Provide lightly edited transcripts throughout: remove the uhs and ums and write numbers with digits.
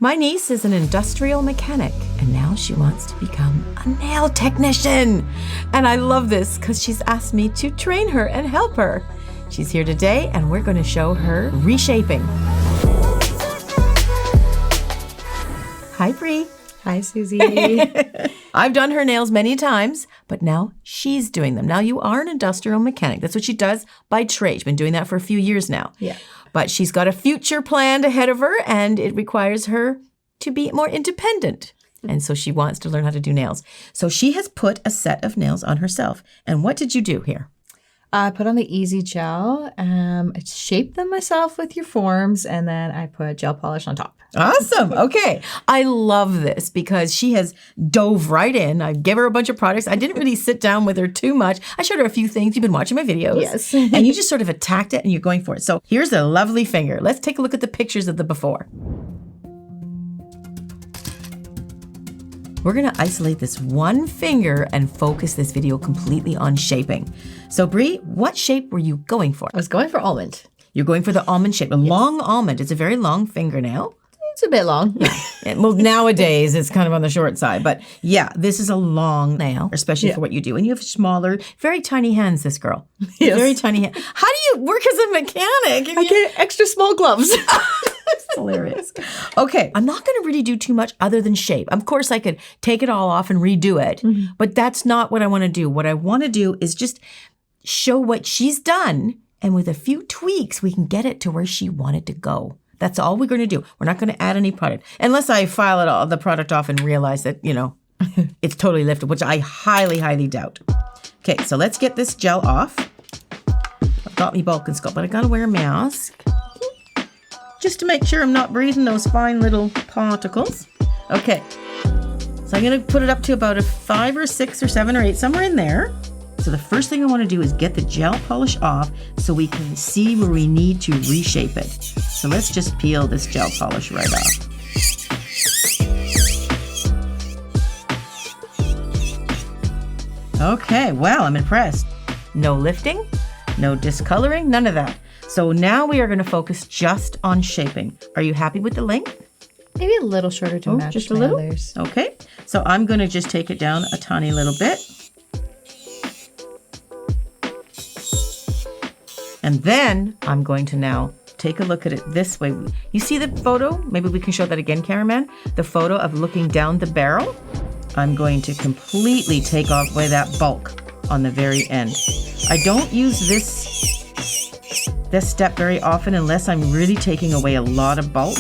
My niece is an industrial mechanic, and now she wants to become a nail technician. And I love this because she's asked me to train her and help her. She's here today, and we're going to show her reshaping. Hi, Bree. Hi, Suzie. I've done her nails many times, but now she's doing them. Now, you are an industrial mechanic. That's what she does by trade. She's been doing that for a few years now. Yeah. But she's got a future planned ahead of her, and it requires her to be more independent. And so she wants to learn how to do nails. So she has put a set of nails on herself. And what did you do here? I put on the Easy Gel. I shaped them myself with your forms, and then I put gel polish on top. Awesome. Okay. I love this because she has dove right in. I gave her a bunch of products. I didn't really sit down with her too much. I showed her a few things. You've been watching my videos. Yes. And you just sort of attacked it and you're going for it. So here's a lovely finger. Let's take a look at the pictures of the before. We're going to isolate this one finger and focus this video completely on shaping. So Bree, what shape were you going for? I was going for almond. You're going for the almond shape, a long almond. It's a very long fingernail. It's a bit long. Well, nowadays it's kind of on the short side, but yeah, this is a long nail, especially for what you do. And you have smaller, very tiny hands, this girl. Yes. Very tiny hands. How do you work as a mechanic? I get extra small gloves. That's hilarious. Okay, I'm not going to really do too much other than shape. Of course, I could take it all off and redo it, but that's not what I want to do. What I want to do is just show what she's done, and with a few tweaks, we can get it to where she wanted to go. That's all we're going to do. We're not going to add any product. Unless I file it all, the product off and realize that, it's totally lifted, which I highly, highly doubt. Okay, so let's get this gel off. I've got me bulk and sculpt, but I got to wear a mask. Just to make sure I'm not breathing those fine little particles. Okay, so I'm going to put it up to about a 5 or 6 or 7 or 8, somewhere in there. So the first thing I want to do is get the gel polish off so we can see where we need to reshape it. So let's just peel this gel polish right off. Okay, wow, I'm impressed. No lifting, no discoloring, none of that. So now we are going to focus just on shaping. Are you happy with the length? Maybe a little shorter to match just a my little? others. Okay, so I'm going to just take it down a tiny little bit. And then I'm going to now take a look at it this way. You see the photo? Maybe we can show that again, cameraman. The photo of looking down the barrel. I'm going to completely take away that bulk on the very end. I don't use this step very often unless I'm really taking away a lot of bulk.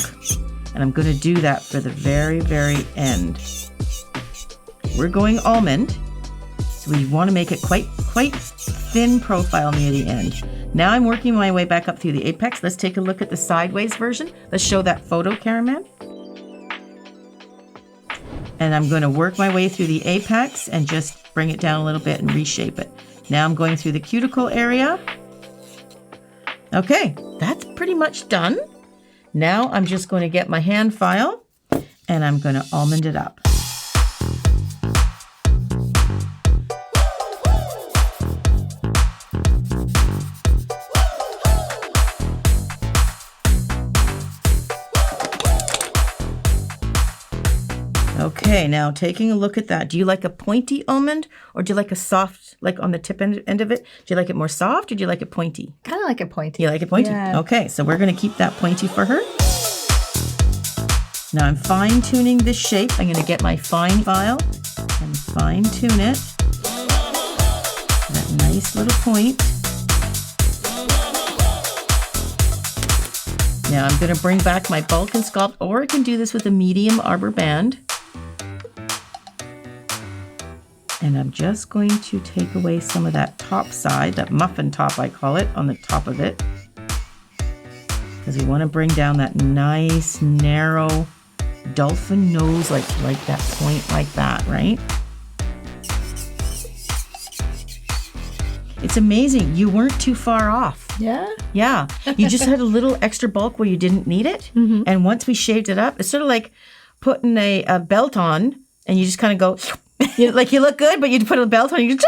And I'm going to do that for the very, very end. We're going almond. So we want to make it quite thin profile near the end. Now I'm working my way back up through the apex. Let's take a look at the sideways version. Let's show that photo, cameraman. And I'm going to work my way through the apex and just bring it down a little bit and reshape it. Now I'm going through the cuticle area. Okay, that's pretty much done. Now I'm just going to get my hand file and I'm going to almond it up. Okay, now taking a look at that. Do you like a pointy almond or do you like a soft, like on the tip end of it? Do you like it more soft or do you like it pointy? Kind of like a pointy. You like it pointy? Yeah. Okay, so we're going to keep that pointy for her. Now I'm fine tuning this shape. I'm going to get my fine file and fine tune it. That nice little point. Now I'm going to bring back my bulk and sculpt, or I can do this with a medium arbor band. And I'm just going to take away some of that top side, that muffin top I call it, on the top of it. Because we want to bring down that nice, narrow dolphin nose, like that point like that, right? It's amazing. You weren't too far off. Yeah? Yeah. You just had a little extra bulk where you didn't need it. Mm-hmm. And once we shaved it up, it's sort of like putting a belt on and you just kind of go... you look good, but you put a belt on, you just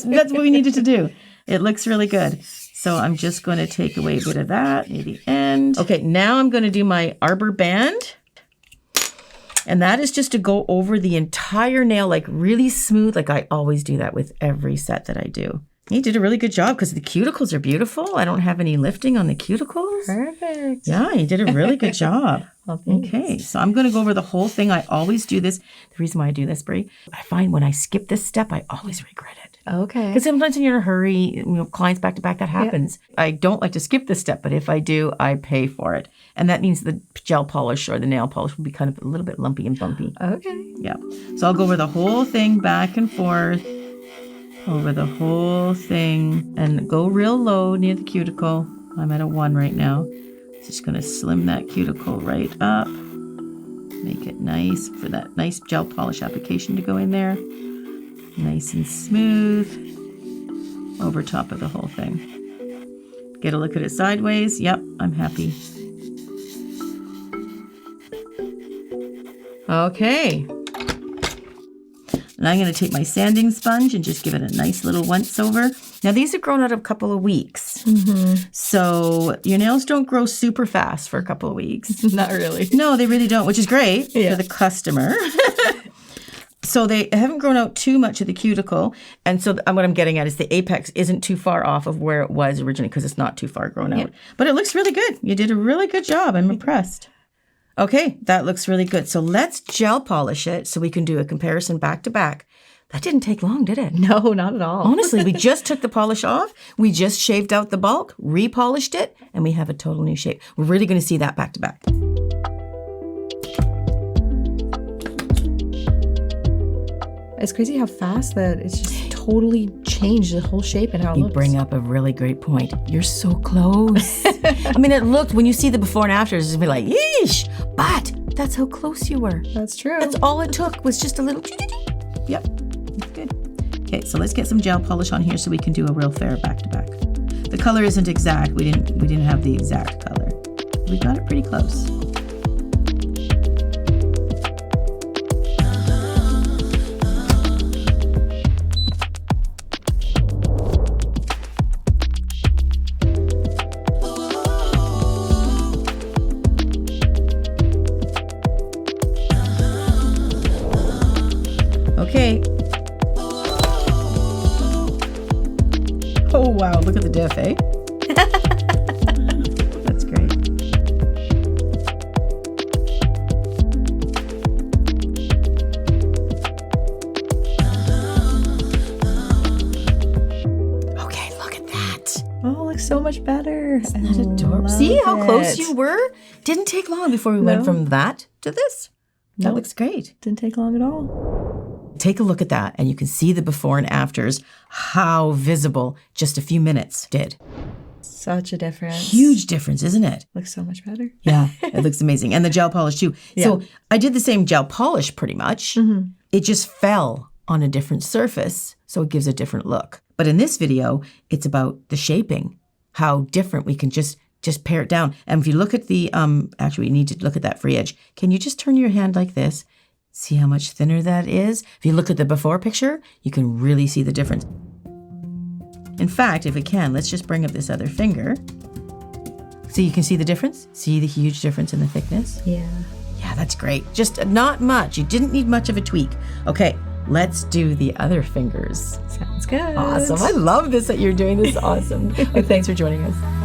that's what we needed to do. It looks really good. So I'm just going to take away a bit of that near the end. Okay, now I'm going to do my arbor band. And that is just to go over the entire nail, like really smooth. Like I always do that with every set that I do. You did a really good job because the cuticles are beautiful. I don't have any lifting on the cuticles. Perfect. Yeah, you did a really good job. Well, thanks. Okay, so I'm going to go over the whole thing. I always do this. The reason why I do this, Brie, I find when I skip this step, I always regret it. Okay. Because sometimes when you're in a hurry, clients back to back, that happens. Yeah. I don't like to skip this step, but if I do, I pay for it. And that means the gel polish or the nail polish will be kind of a little bit lumpy and bumpy. Okay. Yeah. So I'll go over the whole thing back and forth, over the whole thing, and go real low near the cuticle. I'm at a 1 right now. Just going to slim that cuticle right up. Make it nice for that nice gel polish application to go in there. Nice and smooth over top of the whole thing. Get a look at it sideways. Yep, I'm happy. Okay. And I'm going to take my sanding sponge and just give it a nice little once over. Now, these have grown out of a couple of weeks. So your nails don't grow super fast for a couple of weeks. Not really. No, they really don't, which is great for the customer. So they haven't grown out too much of the cuticle. And so what I'm getting at is the apex isn't too far off of where it was originally because it's not too far grown out. But it looks really good. You did a really good job. I'm impressed. Okay, that looks really good. So let's gel polish it so we can do a comparison back to back. That didn't take long, did it? No, not at all. Honestly, we just took the polish off. We just shaved out the bulk, repolished it, and we have a total new shape. We're really going to see that back to back. It's crazy how fast that it's just totally changed the whole shape and how it looks. You bring up a really great point. You're so close. I mean, it looked, when you see the before and afters, it's be like, yeesh, but that's how close you were. That's true. That's all it took was just a little. Yep, that's good. Okay, so let's get some gel polish on here so we can do a real fair back to back. The color isn't exact. We didn't have the exact color. We got it pretty close. Okay. Oh, wow. Look at the diff, eh? That's great. Okay, look at that. Oh, it looks so much better. Isn't that adorable? See how close you were? Didn't take long before we went from that to this. That looks great. Didn't take long at all. Take a look at that, and you can see the before and afters, how visible just a few minutes did. Such a difference. Huge difference, isn't it? Looks so much better. Yeah, it looks amazing. And the gel polish too. Yeah. So I did the same gel polish pretty much. It just fell on a different surface, so it gives a different look. But in this video, it's about the shaping, how different we can just pare it down. And if you look at the, actually we need to look at that free edge. Can you just turn your hand like this? See how much thinner that is? If you look at the before picture, you can really see the difference. In fact, if we can, let's just bring up this other finger. So you can see the difference? See the huge difference in the thickness? Yeah. Yeah, that's great. Just not much. You didn't need much of a tweak. Okay, let's do the other fingers. Sounds good. Awesome. I love this that you're doing this. Awesome. Thanks for joining us.